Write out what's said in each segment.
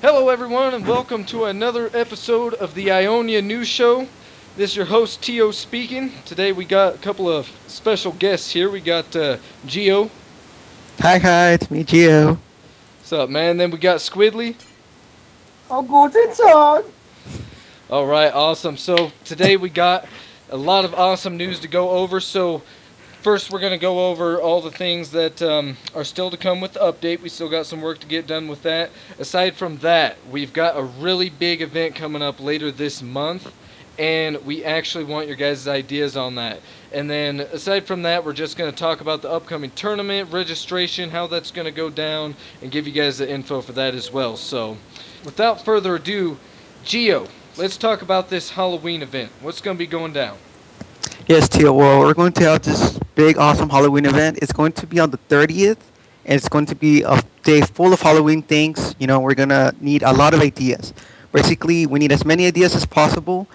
Hello, everyone, and welcome to another episode of the Ionia News Show. This is your host, Tio, speaking. Today we got a couple of special guests here. We got Gio. Hi, it's me, Gio. What's up, man? Then we got Squidly. Oh, guten Tag. All right, awesome. So today we got a lot of awesome news to go over. So first, we're going to go over all the things that are still to come with the update. We still got some work to get done with that. Aside from that, we've got a really big event coming up later this month, and we actually want your guys' ideas on that. And then, aside from that, we're just going to talk about the upcoming tournament, registration, how that's going to go down, and give you guys the info for that as well. So, without further ado, Geo, let's talk about this Halloween event. What's going to be going down? Yes, Tio. Well, we're going to have this big, awesome Halloween event. It's going to be on the 30th, and it's going to be a day full of Halloween things. We're going to need a lot of ideas. Basically, we need as many ideas as possible,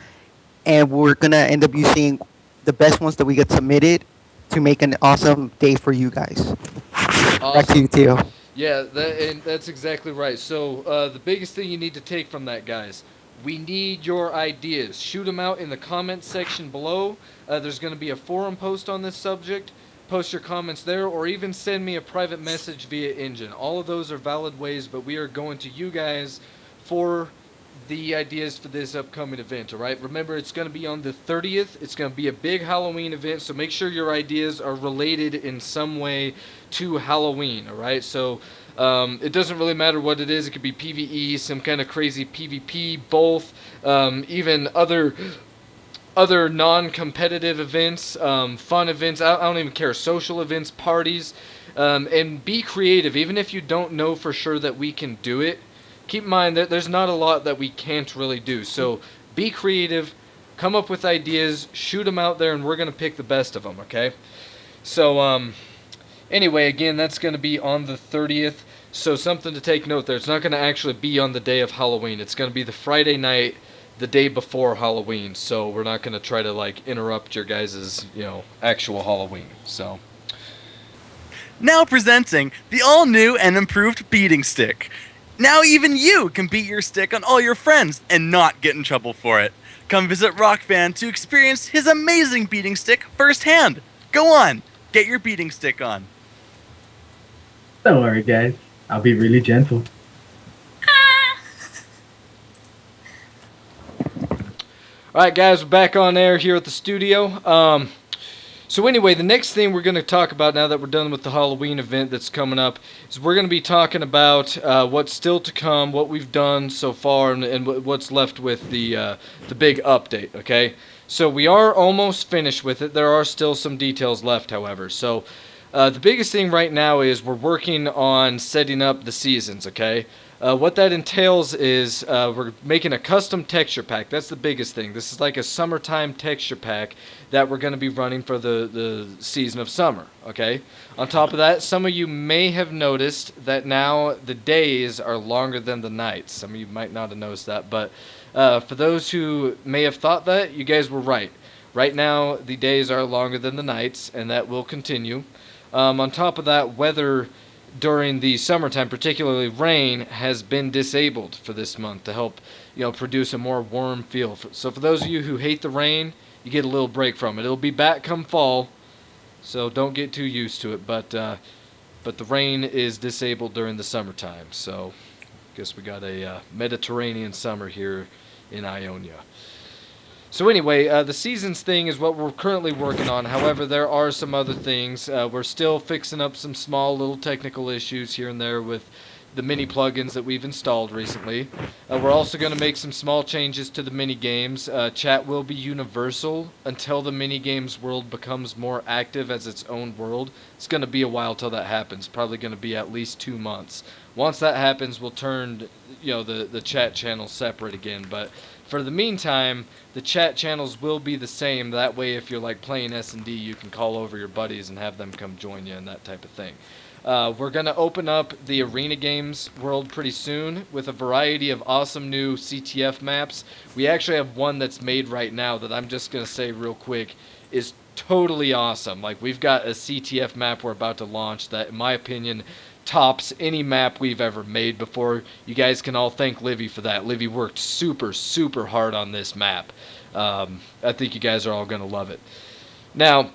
and we're going to end up using the best ones that we get submitted to make an awesome day for you guys. Back to you, Awesome. Tio. Yeah, and that's exactly right. So the biggest thing you need to take from that, guys, we need your ideas. Shoot them out in the comments section below. There's going to be a forum post on this subject. Post your comments there, or even send me a private message via Engine. All of those are valid ways, but we are going to you guys for the ideas for this upcoming event, all right? Remember, it's going to be on the 30th. It's going to be a big Halloween event, so make sure your ideas are related in some way to Halloween, all right? So it doesn't really matter what it is. It could be PvE, some kind of crazy PvP, both, even other non-competitive events, fun events. I don't even care. Social events, parties, and be creative. Even if you don't know for sure that we can do it, keep in mind that there's not a lot that we can't really do. So be creative, come up with ideas, shoot them out there, and we're gonna pick the best of them. Okay. So anyway, again, that's gonna be on the 30th. So something to take note there. It's not gonna actually be on the day of Halloween. It's gonna be the Friday night, the day before Halloween. So we're not gonna try to like interrupt your guys' actual Halloween. So. Now presenting the all-new and improved beating stick. Now even you can beat your stick on all your friends and not get in trouble for it. Come visit Rock Band to experience his amazing beating stick firsthand. Go on, get your beating stick on. Don't worry, guys. I'll be really gentle. All right, guys, we're back on air here at the studio. So anyway, the next thing we're going to talk about now that we're done with the Halloween event that's coming up is we're going to be talking about what's still to come, what we've done so far, and what's left with the big update. Okay, so we are almost finished with it. There are still some details left, however. So the biggest thing right now is we're working on setting up the seasons. Okay. What that entails is we're making a custom texture pack. That's the biggest thing. This is like a summertime texture pack that we're going to be running for the season of summer, okay? On top of that, some of you may have noticed that now the days are longer than the nights. Some of you might not have noticed that, but for those who may have thought that, you guys were right. Right now, the days are longer than the nights, and that will continue. On top of that, weather during the summertime, particularly rain, has been disabled for this month to help, produce a more warm feel. So for those of you who hate the rain, you get a little break from it. It'll be back come fall, so don't get too used to it. But the rain is disabled during the summertime. So I guess we got a Mediterranean summer here in Ionia. So anyway, the seasons thing is what we're currently working on. However, there are some other things. We're still fixing up some small little technical issues here and there with the mini plugins that we've installed recently. We're also going to make some small changes to the mini games. Chat will be universal until the mini games world becomes more active as its own world. It's going to be a while till that happens. Probably going to be at least 2 months. Once that happens, we'll turn the chat channel separate again. But for the meantime, the chat channels will be the same. That way, if you're like playing S&D, you can call over your buddies and have them come join you and that type of thing. We're going to open up the Arena Games world pretty soon with a variety of awesome new CTF maps. We actually have one that's made right now that I'm just going to say real quick is totally awesome. Like, we've got a CTF map we're about to launch that, in my opinion, tops any map we've ever made before. You guys can all thank Livy for that. Livy worked super, super hard on this map. I think you guys are all going to love it. Now,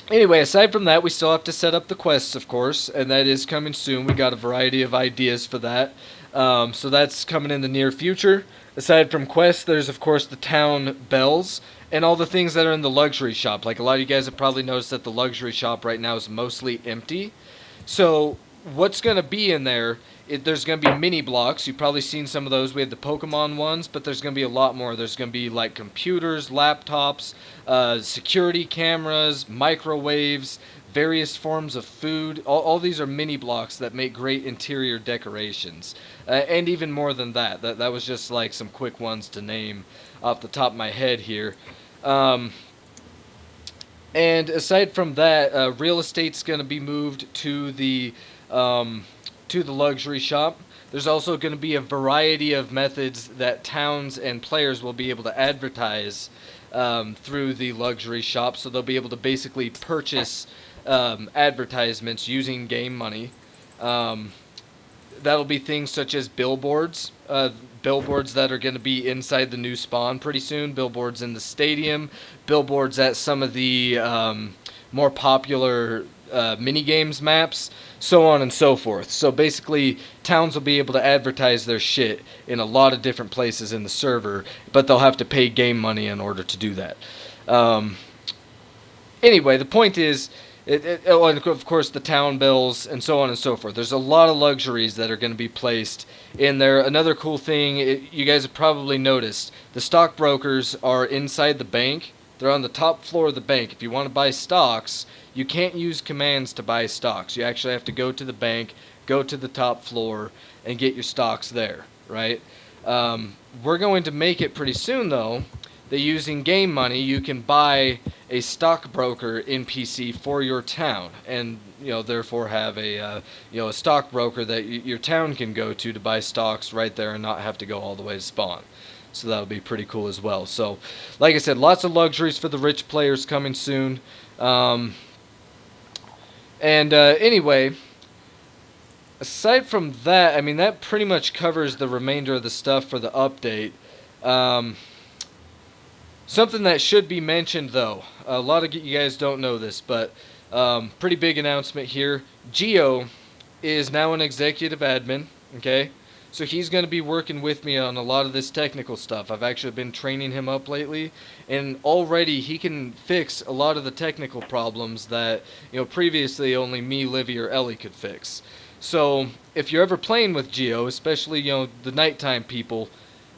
anyway, aside from that, we still have to set up the quests, of course, and that is coming soon. We got a variety of ideas for that. So that's coming in the near future. Aside from quests, there's, of course, the town bells and all the things that are in the luxury shop. Like, a lot of you guys have probably noticed that the luxury shop right now is mostly empty. So what's going to be in there, there's going to be mini blocks. You've probably seen some of those. We had the Pokemon ones, but there's going to be a lot more. There's going to be like computers, laptops, security cameras, microwaves, various forms of food. All these are mini blocks that make great interior decorations. And even more than that. That was just like some quick ones to name off the top of my head here. And aside from that, real estate's going to be moved to the luxury shop. There's also going to be a variety of methods that towns and players will be able to advertise through the luxury shop. So they'll be able to basically purchase advertisements using game money. That'll be things such as billboards. Billboards that are going to be inside the new spawn pretty soon. Billboards in the stadium. Billboards at some of the more popular mini-games maps. So on and so forth. So basically, towns will be able to advertise their shit in a lot of different places in the server, but they'll have to pay game money in order to do that. Anyway, the point is, and of course the town bells and so on and so forth. There's a lot of luxuries that are going to be placed in there. Another cool thing, you guys have probably noticed, the stockbrokers are inside the bank. They're on the top floor of the bank. If you want to buy stocks, you can't use commands to buy stocks. You actually have to go to the bank, go to the top floor, and get your stocks there, right? We're going to make it pretty soon, though, that using game money, you can buy a stockbroker NPC for your town, and therefore have a stockbroker that your town can go to buy stocks right there and not have to go all the way to spawn. So that would be pretty cool as well. So, like I said, lots of luxuries for the rich players coming soon. Anyway, aside from that, I mean, that pretty much covers the remainder of the stuff for the update. Something that should be mentioned, though, a lot of you guys don't know this, but pretty big announcement here. Geo is now an executive admin, okay? So he's going to be working with me on a lot of this technical stuff. I've actually been training him up lately, and already he can fix a lot of the technical problems that previously only me, Livy, or Ellie could fix. So if you're ever playing with Geo, especially the nighttime people,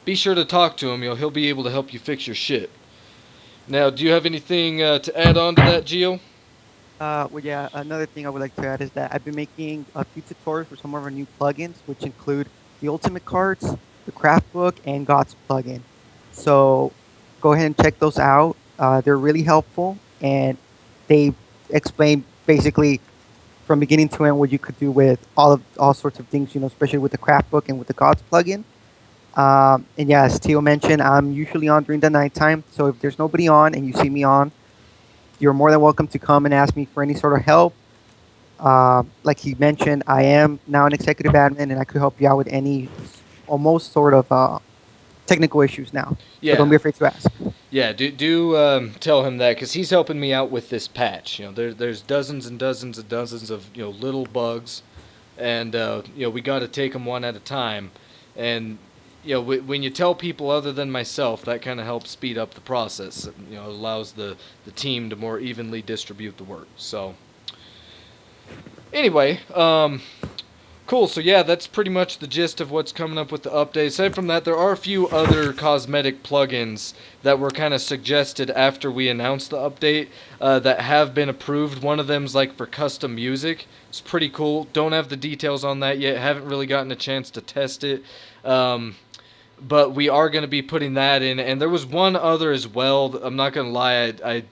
be sure to talk to him. He'll be able to help you fix your shit. Now, do you have anything to add on to that, Geo? Well, yeah, another thing I would like to add is that I've been making a few tutorials for some of our new plugins, which include the Ultimate Cards, the Craft Book, and God's plugin. So go ahead and check those out. They're really helpful, and they explain basically from beginning to end what you could do with all sorts of things, especially with the Craft Book and with the Gods plugin. And yeah, as Teo mentioned, I'm usually on during the nighttime. So if there's nobody on and you see me on, you're more than welcome to come and ask me for any sort of help. Like he mentioned, I am now an executive admin, and I could help you out with any almost sort of technical issues now. Yeah. So don't be afraid to ask. Yeah, do tell him that, because he's helping me out with this patch. There's dozens and dozens and dozens of little bugs, and we got to take them one at a time. And when you tell people other than myself, that kind of helps speed up the process. It allows the team to more evenly distribute the work. So anyway, cool. So yeah, that's pretty much the gist of what's coming up with the update. Aside from that, there are a few other cosmetic plugins that were kind of suggested after we announced the update that have been approved. One of them's like for custom music. It's pretty cool. Don't have the details on that yet. Haven't really gotten a chance to test it. But we are going to be putting that in. And there was one other as well. I'm not going to lie, I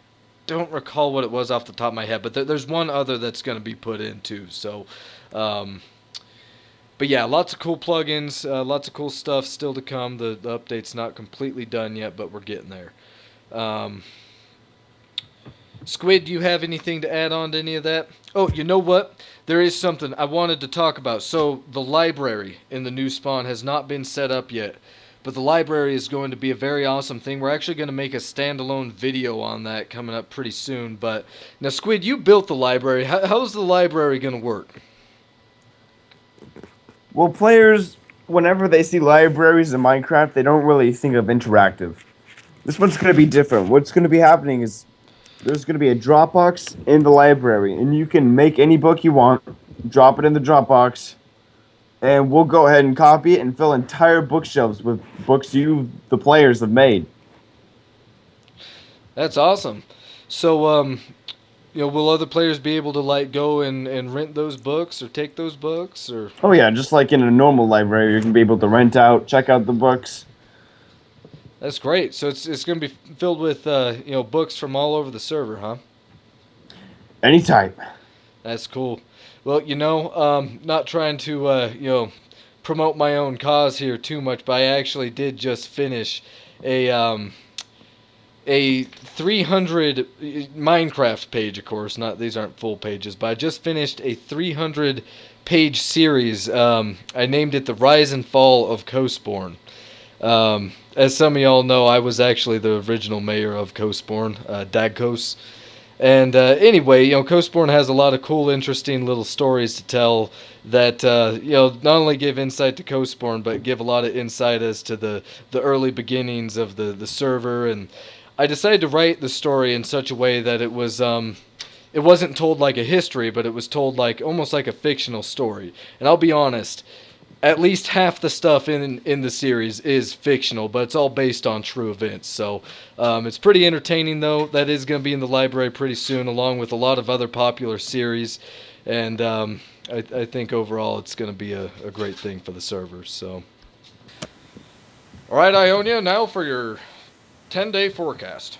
don't recall what it was off the top of my head. But there's one other that's going to be put in too. So, but yeah, lots of cool plugins, lots of cool stuff still to come. The update's not completely done yet, but we're getting there. Squid, do you have anything to add on to any of that? Oh, you know what? There is something I wanted to talk about. So, the library in the new spawn has not been set up yet. But the library is going to be a very awesome thing. We're actually going to make a standalone video on that coming up pretty soon. But now, Squid, you built the library. How's the library going to work? Well, players, whenever they see libraries in Minecraft, they don't really think of interactive. This one's going to be different. What's going to be happening is there's going to be a Dropbox in the library, and you can make any book you want, drop it in the Dropbox, and we'll go ahead and copy it and fill entire bookshelves with books the players, have made. That's awesome. So, will other players be able to like go and rent those books or take those books or? Oh yeah, just like in a normal library, you can be able to rent out, check out the books. That's great. So it's going to be filled with books from all over the server, huh? Anytime. That's cool. Well, not trying to promote my own cause here too much, but I actually did just finish a 300 Minecraft page, of course. Not these aren't full pages, but I just finished a 300 page series. I named it The Rise and Fall of Coastborn. As some of y'all know, I was actually the original mayor of Coastborn, Dagcos. And anyway, Coastborn has a lot of cool, interesting little stories to tell that, not only give insight to Coastborn, but give a lot of insight as to the early beginnings of the server. And I decided to write the story in such a way that it wasn't told like a history, but it was told like almost like a fictional story. And I'll be honest, at least half the stuff in the series is fictional, but it's all based on true events. So it's pretty entertaining, though. That is going to be in the library pretty soon, along with a lot of other popular series. And I think overall it's going to be a great thing for the servers. So, all right, Ionia, now for your 10-day forecast.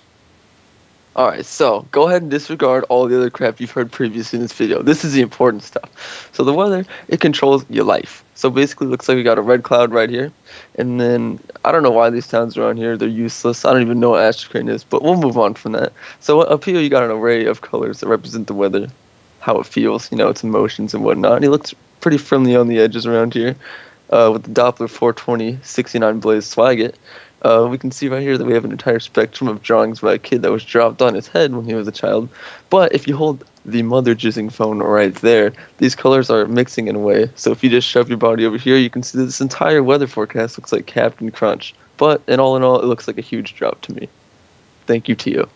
Alright, so go ahead and disregard all the other crap you've heard previously in this video. This is the important stuff. So the weather, it controls your life. So basically it looks like we got a red cloud right here. And then, I don't know why these towns are on here. They're useless. I don't even know what Ash Crane is, but we'll move on from that. So up here you got an array of colors that represent the weather, how it feels, its emotions and whatnot. And he looks pretty friendly on the edges around here. With the Doppler 420 69 Blaze Swagget. We can see right here that we have an entire spectrum of drawings by a kid that was dropped on his head when he was a child. But if you hold the mother jizzing phone right there, these colors are mixing in a way. So if you just shove your body over here, you can see that this entire weather forecast looks like Captain Crunch. But in all, it looks like a huge drop to me. Thank you, Tio.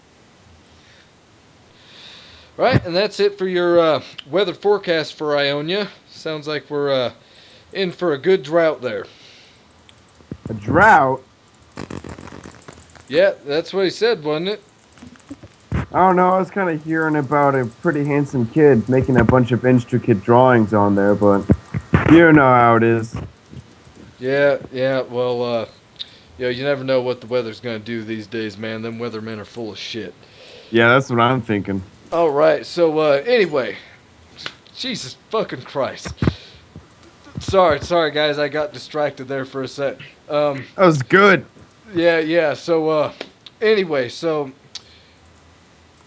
Right, and that's it for your weather forecast for Ionia. Sounds like we're in for a good drought there. A drought? Yeah, that's what he said, wasn't it? I don't know, I was kind of hearing about a pretty handsome kid making a bunch of intricate drawings on there, but you know how it is. Yeah, well, you never know what the weather's going to do these days, man. Them weathermen are full of shit. Yeah, that's what I'm thinking. All right, so anyway, Jesus fucking Christ. Sorry, guys, I got distracted there for a sec. That was good. Yeah. So anyway, so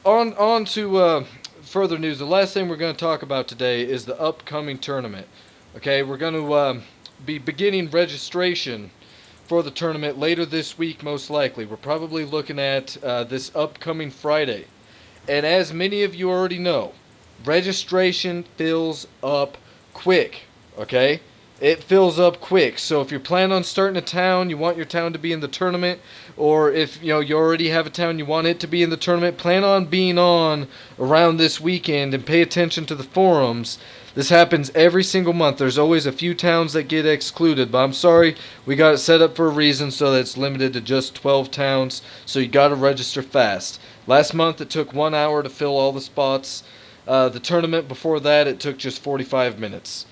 on to further news. The last thing we're going to talk about today is the upcoming tournament. Okay, we're going to be beginning registration for the tournament later this week, most likely. We're probably looking at this upcoming Friday. And as many of you already know, registration fills up quick, okay? It fills up quick. So if you're planning on starting a town, you want your town to be in the tournament, or if you already have a town, you want it to be in the tournament, plan on being on around this weekend and pay attention to the forums. This happens every single month. There's always a few towns that get excluded, but I'm sorry, we got it set up for a reason so that it's limited to just 12 towns, so you got to register fast. Last month it took 1 hour to fill all the spots. The tournament before that, it took just 45 minutes.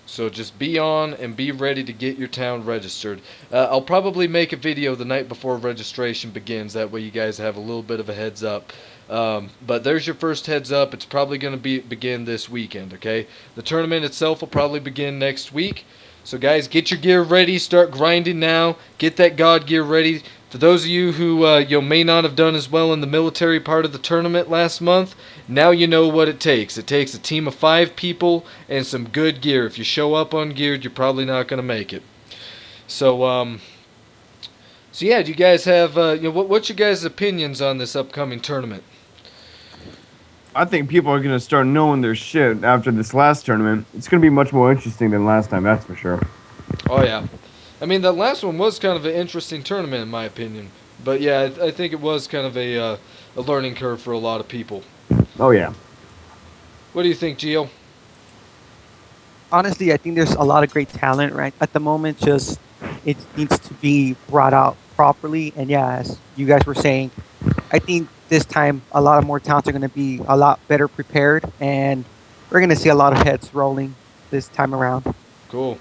So just be on and be ready to get your town registered. I'll probably make a video the night before registration begins. That way you guys have a little bit of a heads up. But there's your first heads up. It's probably going to begin this weekend, okay? The tournament itself will probably begin next week. So guys, get your gear ready. Start grinding now. Get that God gear ready. For those of you who may not have done as well in the military part of the tournament last month, now you know what it takes. It takes a team of 5 people and some good gear. If you show up ungeared, you're probably not going to make it. So, so yeah, do you guys have what's your guys' opinions on this upcoming tournament? I think people are gonna start knowing their shit after this last tournament. It's gonna be much more interesting than last time, that's for sure. Oh yeah, I mean that last one was kind of an interesting tournament in my opinion. But yeah, I think it was kind of a learning curve for a lot of people. Oh yeah. What do you think, Gio? Honestly, I think there's a lot of great talent right at the moment. Just it needs to be brought out properly. And yeah, as you guys were saying, I think this time a lot of more talents are going to be a lot better prepared, and we're going to see a lot of heads rolling this time around. Cool.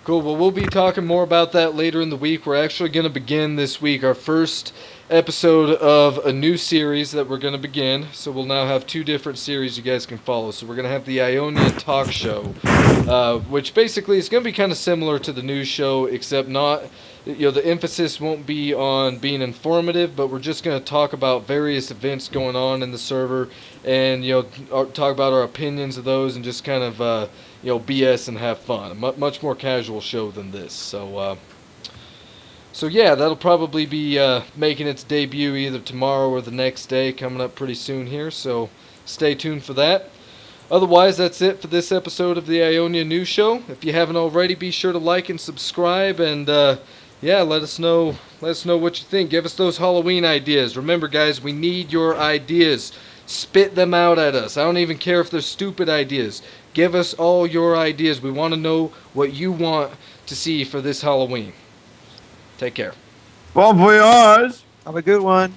Cool. Well, we'll be talking more about that later in the week. We're actually going to begin this week our first episode of a new series that we're going to begin. So we'll now have 2 different series you guys can follow. So we're going to have the Ionia Talk Show, which basically is going to be kind of similar to the news show, except not, the emphasis won't be on being informative, but we're just going to talk about various events going on in the server and, talk about our opinions of those and just kind of, BS and have fun. A much more casual show than this. So yeah, that'll probably be making its debut either tomorrow or the next day, coming up pretty soon here. So stay tuned for that. Otherwise, that's it for this episode of the Ionia News Show. If you haven't already, be sure to like and subscribe, and let us know what you think. Give us those Halloween ideas. Remember, guys, we need your ideas. Spit them out at us. I don't even care if they're stupid ideas. Give us all your ideas. We want to know what you want to see for this Halloween. Take care. Bon voyage! Have a good one.